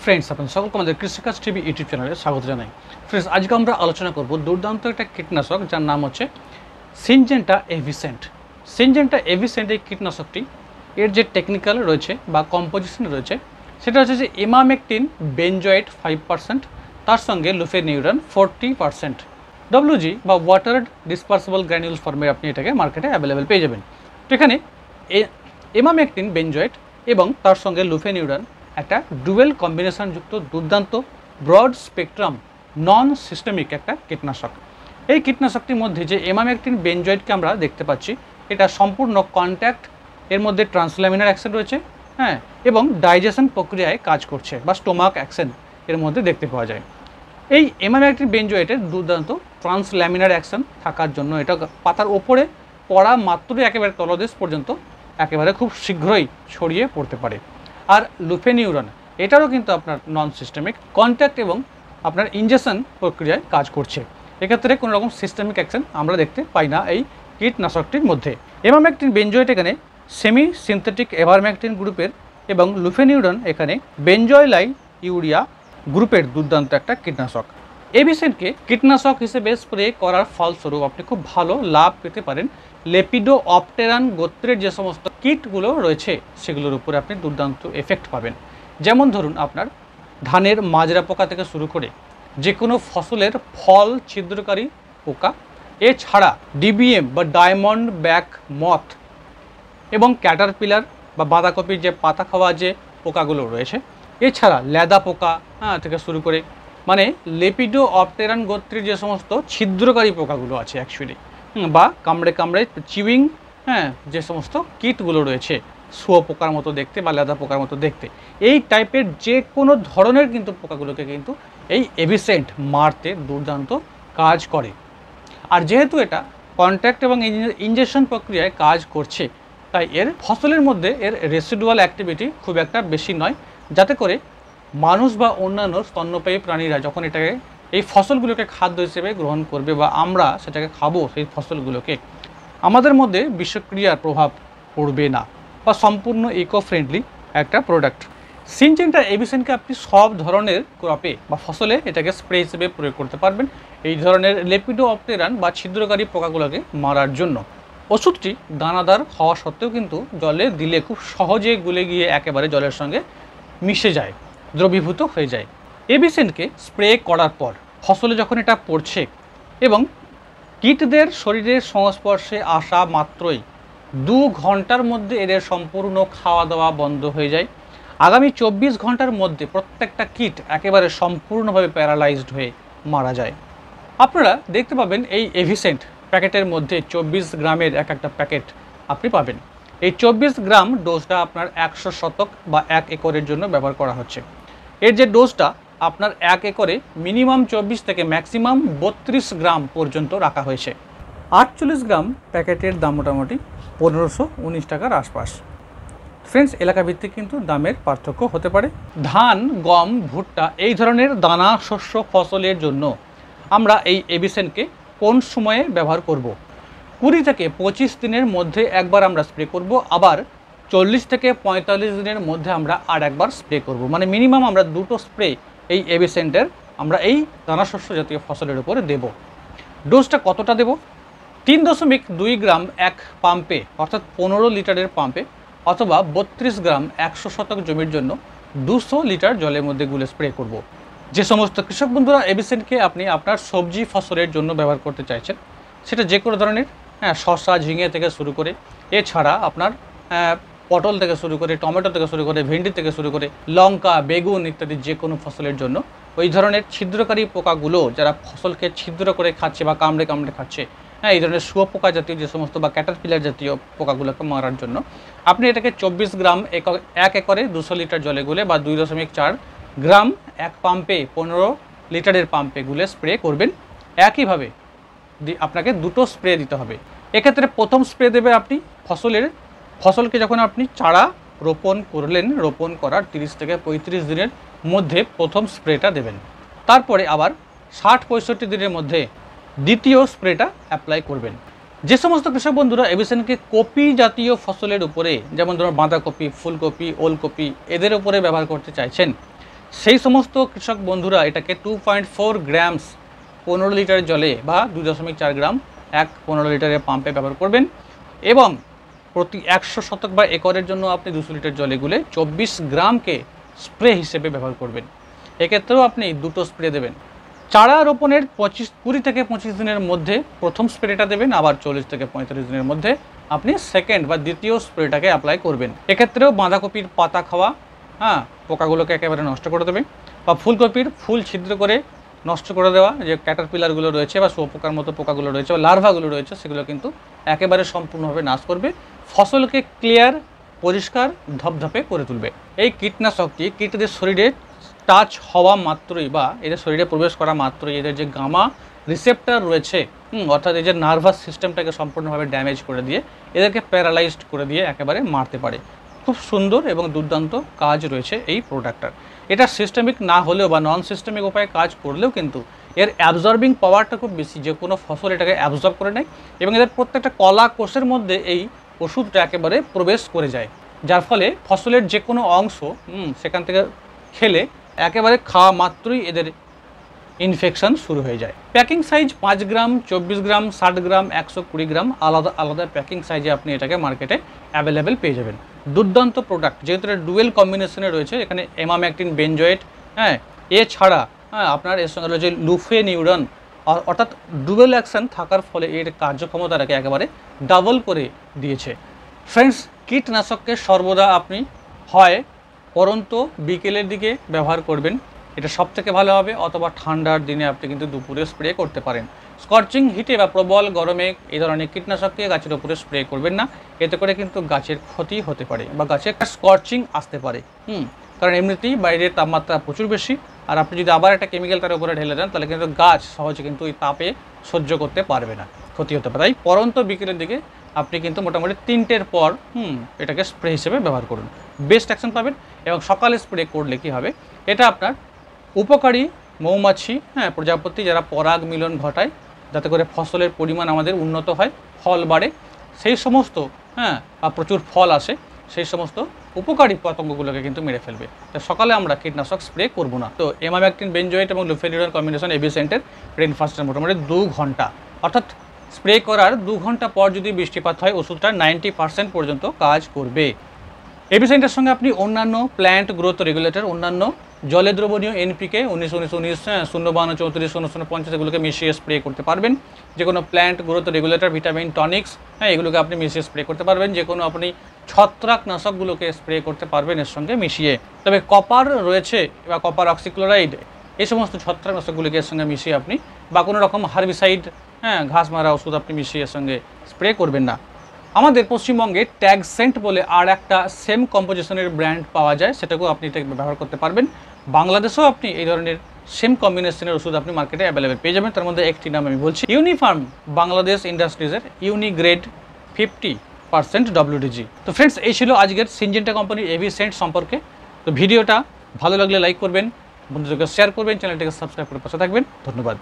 Friends, আপনাদের সকলকে আমাদের কৃষিকাজ টিভি ইউটিউব চ্যানেলে স্বাগত জানাই। ফ্রেন্ডস, আজকে আমরা আলোচনা করব দুর্দান্ত একটা কীটনাশক যার নাম হচ্ছে সিনজেন্টা এভিসেন্ট। সিনজেন্টা এভিসেন্ট এই কীটনাশকটি এর যে টেকনিক্যাল রয়েছে বা কম্পোজিশন রয়েছে সেটা হচ্ছে যে ইমামেকটিন বেনজয়েট 5%, তার সঙ্গে লুফেনিউরান 40%, ডব্লিউজি বা ওয়াটার ডিসপার্সিবল গ্র্যানিউল ফর্মে আপনি এটাকে মার্কেটে অ্যাভেলেবেল পেয়ে যাবেন। তো এখানে ইমামেকটিন বেনজয়েট এবং তার সঙ্গে লুফেনিউরান একটা ডুয়েল কম্বিনেশনযুক্ত দুর্দান্ত ব্রড স্পেকট্রাম নন সিস্টেমিক একটা কীটনাশক। এই কীটনাশকটির মধ্যে যে ইমামেকটিন বেনজয়েটকে আমরা দেখতে পাচ্ছি এটা সম্পূর্ণ কন্ট্যাক্ট, এর মধ্যে ট্রান্সল্যামিনার অ্যাকশন রয়েছে, হ্যাঁ, এবং ডাইজেশন প্রক্রিয়ায় কাজ করছে বা স্টোমাক অ্যাকশন এর মধ্যে দেখতে পাওয়া যায়। এই ইমামেকটিন বেনজয়েটের দুর্দান্ত ট্রান্সল্যামিনার অ্যাকশন থাকার জন্য এটা পাতার ওপরে পড়া মাত্রই একেবারে তলদেশ পর্যন্ত একেবারে খুব শীঘ্রই ছড়িয়ে পড়তে পারে। আর লুফেনিউরান এটারও কিন্তু আপনার নন সিস্টেমিক কন্ট্যাক্ট এবং আপনার ইনজেকশন প্রক্রিয়ায় কাজ করছে। এক্ষেত্রে কোনো রকম সিস্টেমিক অ্যাকশন আমরা দেখতে পাই না এই কীটনাশকটির মধ্যে। ইমামেকটিন বেনজয়েট এখানে সেমি সিনথেটিক এভারমেকটিন গ্রুপের এবং লুফেনিউরান এখানে বেনজয়লাই ইউরিয়া গ্রুপের দুর্দান্ত একটা কীটনাশক। এভিসেন্টকে কীটনাশক হিসেবে স্প্রে করার ফলস্বরূপ আপনি খুব ভালো লাভ পেতে পারেন। লেপিডোপ্টেরান গোত্রের যে সমস্ত কীটগুলো রয়েছে সেগুলোর উপরে আপনি দুর্দান্ত এফেক্ট পাবেন। যেমন ধরুন আপনার ধানের মাজরা পোকা থেকে শুরু করে যে কোনো ফসলের ফল ছিদ্রকারী পোকা, এছাড়া ডিবিএম বা ডায়মন্ড ব্যাক মথ এবং ক্যাটারপিলার বা বাঁধাকপির যে পাতা খাওয়া যে পোকাগুলো রয়েছে, এছাড়া লেদা পোকা থেকে শুরু করে মানে লেপিডোপ্টেরান গোত্রের যে সমস্ত ছিদ্রকারী পোকাগুলো আছে অ্যাকচুয়ালি, বা কামড়ে কামড়ে চিউইং যে সমস্ত কীটগুলো রয়েছে শুয়োপোকার মতো দেখতে বা লেদা পোকার মতো দেখতে, এই টাইপের যে কোনো ধরনের কিন্তু পোকাগুলোকে কিন্তু এই এভিসেন্ট মারতে দুর্দান্ত কাজ করে। আর যেহেতু এটা কন্ট্যাক্ট এবং ইনজেকশন প্রক্রিয়ায় কাজ করছে, তাই এর ফসলের মধ্যে এর রেসিডুয়াল অ্যাক্টিভিটি খুব একটা বেশি নয়, যাতে করে মানুষ বা অন্যান্য স্তন্যপায়ী প্রাণীরা যখন এটাকে এই ফসলগুলোকে খাদ্য হিসেবে গ্রহণ করবে বা আমরা সেটাকে খাবো সেই ফসলগুলোকে, আমাদের মধ্যে বিষক্রিয়ার প্রভাব পড়বে না বা সম্পূর্ণ ইকো ফ্রেন্ডলি একটা প্রোডাক্ট। সিনজেন্টা এভিসেন্টকে আপনি সব ধরনের ক্রপে বা ফসলে এটাকে স্প্রে হিসেবে প্রয়োগ করতে পারবেন এই ধরনের লেপিডোপ্টেরান বা ছিদ্রকারী পোকাগুলোকে মারার জন্য। ওষুধটি দানাদার হওয়া সত্ত্বেও কিন্তু জলে দিলে খুব সহজে গুলে গিয়ে একেবারে জলের সঙ্গে মিশে যায়, দ্রবীভূত হয়ে যায়। এভিসেন্টকে স্প্রে করার পর ফসলে যখন এটা পড়ছে এবং কীটদের শরীরের সংস্পর্শে আসা মাত্রই 2 ঘন্টার মধ্যে এদের সম্পূর্ণ খাওয়া দাওয়া বন্ধ হয়ে যায়। আগামী 24 ঘন্টার মধ্যে প্রত্যেকটা কীট একেবারে সম্পূর্ণভাবে প্যারালাইজড হয়ে মারা যায়। আপনারা দেখতে পাবেন এই এভিসেন্ট প্যাকেটের মধ্যে 24 গ্রামের একটা প্যাকেট আপনি পাবেন। এই 24 গ্রাম ডোজটা আপনার 100 শতক বা 1 একরের জন্য ব্যবহার করা হচ্ছে। এর যে ডোজটা আপনার 1 একরে মিনিমাম 24 থেকে ম্যাক্সিমাম 32 গ্রাম পর্যন্ত রাখা হয়েছে। 48 গ্রাম প্যাকেটের দাম মোটামুটি 1519 টাকার আশপাশ। ফ্রেন্ডস, এলাকা ভিত্তিক কিন্তু দামের পার্থক্য হতে পারে। ধান, গম, ভুট্টা এই ধরনের দানা শস্য ফসলের জন্য আমরা এই এভিসেন্টকে কোন সময়ে ব্যবহার করব? 20 থেকে 25 দিনের মধ্যে একবার আমরা স্প্রে করব, আবার 40 থেকে 45 দিনের মধ্যে আমরা আর একবার স্প্রে করব। মানে মিনিমাম আমরা 2টো স্প্রে এই এভিসেন্টের আমরা এই দানা শস্য জাতীয় ফসলের উপরে দেব। ডোজটা কতটা দেব? 3.2 গ্রাম এক পাম্পে, অর্থাৎ 15 লিটারের পাম্পে, অথবা 32 গ্রাম 100 শতক জমির জন্য 200 লিটার জলের মধ্যে গুলে স্প্রে করব। যে সমস্ত কৃষক বন্ধুরা এভিসেন্টকে আপনি আপনার সবজি ফসলের জন্য ব্যবহার করতে চাইছেন, সেটা যে কোনো ধরনের শসা, ঝিঙে থেকে শুরু করে, এছাড়া আপনার পটল থেকে শুরু করে, টমেটো থেকে শুরু করে, ভেন্ডি থেকে শুরু করে, লঙ্কা, বেগুন ইত্যাদি যে কোনো ফসলের জন্য ওই ধরনের ছিদ্রকারী পোকাগুলো যারা ফসলকে ছিদ্র করে খাচ্ছে বা কামড়ে কামড়ে খাচ্ছে, এই ধরনের শুয়োপোকা জাতীয় যে সমস্ত বা ক্যাটারপিলার জাতীয় পোকাগুলোকে মারার জন্য আপনি এটাকে 24 গ্রাম 1 একরে 200 লিটার জলে গুলে বা 2.4 গ্রাম এক পাম্পে 15 লিটারের পাম্পে গুলে স্প্রে করবেন। একইভাবে আপনাকে 2টো স্প্রে দিতে হবে। এক্ষেত্রে প্রথম স্প্রে দেবে আপনি ফসলকে যখন আপনি চারা রোপণ করলেন, রোপণ করার 30 থেকে 35 দিনের মধ্যে প্রথম স্প্রেটা দেবেন। তারপরে আবার 60-65 দিনের মধ্যে দ্বিতীয় স্প্রেটা অ্যাপ্লাই করবেন। যে সমস্ত কৃষক বন্ধুরা এভিসেন্টকে কপি জাতীয় ফসলের উপরে, যেমন ধরুন বাঁধাকপি, ফুলকপি, ওলকপি এদের উপরে ব্যবহার করতে চাইছেন, সেই সমস্ত কৃষক বন্ধুরা এটাকে 2.4 গ্রামস 15 লিটারের জলে বা 2.4 গ্রাম 15 লিটারের পাম্পে ব্যবহার করবেন এবং প্রতি 100 শতক বা একরের জন্য আপনি 200 লিটার জলে গুলে 24 গ্রামকে স্প্রে হিসেবে ব্যবহার করবেন। এক্ষেত্রেও আপনি দুটো স্প্রে দেবেন। চারা রোপণের 20 থেকে 25 দিনের মধ্যে প্রথম স্প্রেটা দেবেন, আবার 40 থেকে 45 দিনের মধ্যে আপনি সেকেন্ড বা দ্বিতীয় স্প্রেটাকে অ্যাপ্লাই করবেন। এক্ষেত্রেও বাঁধাকপির পাতা খাওয়া পোকাগুলোকে একেবারে নষ্ট করে দেবে, বা ফুলকপির ফুল ছিদ্র করে নষ্ট করে দেওয়া যে ক্যাটারপিলারগুলো রয়েছে বা শুয়োপোকার মতো পোকাগুলো রয়েছে বা লার্ভাগুলো রয়েছে সেগুলো কিন্তু একেবারে সম্পূর্ণভাবে নাশ করবে, ফসলকে ক্লিয়ার পরিষ্কার ধপধপে করে তুলবে। এই কীটনাশকটি কীটদের শরীরে টাচ হওয়া মাত্রই বা এদের শরীরে প্রবেশ করা মাত্রই এদের যে গামা রিসেপ্টর রয়েছে অর্থাৎ এই যে নার্ভাস সিস্টেমটাকে সম্পূর্ণভাবে ড্যামেজ করে দিয়ে এদেরকে প্যারালাইজড করে দিয়ে একেবারে মারতে পারে। খুব সুন্দর এবং দুর্দান্ত কাজ রয়েছে এই প্রোডাক্টটার। এটা সিস্টেমিক না হলেও বা নন সিস্টেমিক উপায়ে কাজ করলেও কিন্তু এর অ্যাবজর্বিং পাওয়ারটা খুব বেশি, যে কোনো ফসল এটাকে অ্যাবজর্ব করে নেয় এবং এদের প্রত্যেকটা কলা কোষের মধ্যে এই ওষুধটা একেবারে প্রবেশ করে যায়, যার ফলে ফসলের যে কোনো অংশ সেখান থেকে খেলে একেবারে খাওয়া মাত্রই এদের ইনফেকশন শুরু হয়ে যায়। প্যাকিং সাইজ 5 গ্রাম, 24 গ্রাম, 60 গ্রাম, 120 গ্রাম আলাদা আলাদা প্যাকিং সাইজে আপনি এটাকে মার্কেটে অ্যাভেলেবেল পেয়ে যাবেন। দুর্দান্ত প্রোডাক্ট, যেহেতু এটা ডুয়েল কম্বিনেশনে রয়েছে, এখানে এমামেকটিন বেনজয়েট, এছাড়া আপনার এর সঙ্গে রয়েছে লুফেনিউরন, অর্থাৎ ডুয়েল অ্যাকশন থাকার ফলে এর কার্যক্ষমতাটাকে একেবারে ডাবল করে দিয়েছে। ফ্রেন্ডস, কীটনাশককে সর্বদা আপনি হয় পরন্ত বিকেলের দিকে ব্যবহার করবেন, এটা সবথেকে ভালো হবে, অথবা ঠান্ডার দিনে আপনি কিন্তু দুপুরে স্প্রে করতে পারেন। স্কর্চিং হিটে বা প্রবল গরমে এই ধরনের কীটনাশককে গাছের উপরে স্প্রে করবেন না, এতে করে কিন্তু গাছের ক্ষতি হতে পারে বা গাছে স্কর্চিং আসতে পারে। কারণ এমনিতেই বাইরের তাপমাত্রা প্রচুর বেশি, আর আপনি যদি আবার একটা কেমিক্যাল তার উপরে ঢেলে দেন তাহলে কিন্তু গাছ সহজে কিন্তু ওই তাপে সহ্য করতে পারবে না, ক্ষতি হতে পারে। তাই পরন্ত বিকেলের দিকে আপনি কিন্তু মোটামুটি 3টের পর এটাকে স্প্রে হিসেবে ব্যবহার করুন, বেস্ট অ্যাকশন পাবেন। এবং সকালে স্প্রে করলে কি হবে, এটা আপনার উপকারী মৌমাছি প্রজাপতি যারা পরাগ মিলন ঘটায়, যাতে করে ফসলের পরিমাণ আমাদের উন্নত হয়, ফল বাড়ে, সেই সমস্ত প্রচুর ফল আসে, সেই সমস্ত উপকারী পতঙ্গগুলোকে কিন্তু মেরে ফেলবে। তো সকালে আমরা কীটনাশক স্প্রে করব না। তো এমামেকটিন বেনজয়েট এবং লুফেনিউরন কম্বিনেশন এভিসেন্টের রেনফাস্টের মোটামুটি 2 ঘন্টা, অর্থাৎ স্প্রে করার 2 ঘন্টা পর যদি বৃষ্টিপাত হয় ওষুধটা 90% পর্যন্ত কাজ করবে। এভিসেন্টের সঙ্গে আপনি অন্যান্য প্ল্যান্ট গ্রোথ রেগুলেটর, অন্যান্য জলে দ্রবণীয় এনপিকে 19-19-19, 0-52-34-0-50 এগুলোকে মিশিয়ে স্প্রে করতে পারবেন। যে কোনো plant growth regulator, vitamin tonics এগুলোকে আপনি মিশিয়ে স্প্রে করতে পারবেন। যে কোনো আপনি ছত্রাকনাশকগুলোকে স্প্রে করতে পারবেন এর সঙ্গে মিশিয়ে। তবে কপার রয়েছে বা কপার অক্সিক্লোরাইড, এই সমস্ত ছত্রাকনাশকগুলোকে এর সঙ্গে মিশিয়ে আপনি বা কোনো রকম হার্বিসাইড ঘাস মারা ওষুধ আপনি মিশিয়ে এর সঙ্গে স্প্রে করবেন না। আমাদের পশ্চিমবঙ্গে ট্যাগ সেন্ট বলে আর একটা সেম কম্পোজিশনের ব্র্যান্ড পাওয়া যায়, সেটাকেও আপনি এটা ব্যবহার করতে পারবেন। বাংলাদেশেও আপনি এই ধরনের সেম কম্বিনেশনের ওষুধ আপনি মার্কেটে অ্যাভেলেবেল পেয়ে যাবেন। তার মধ্যে একটি নাম আমি বলছি, ইউনিফার্ম বাংলাদেশ ইন্ডাস্ট্রিজের ইউনিগ্রেড 50% WDG। তো ফ্রেন্ডস, এই ছিল আজকের সিনজেন্টা কোম্পানির এভিসেন্ট সম্পর্কে। তো ভিডিওটা ভালো লাগলে লাইক করবেন, বন্ধুদেরকে শেয়ার করবেন, চ্যানেলটিকে সাবস্ক্রাইব করে পাশে থাকবেন। ধন্যবাদ।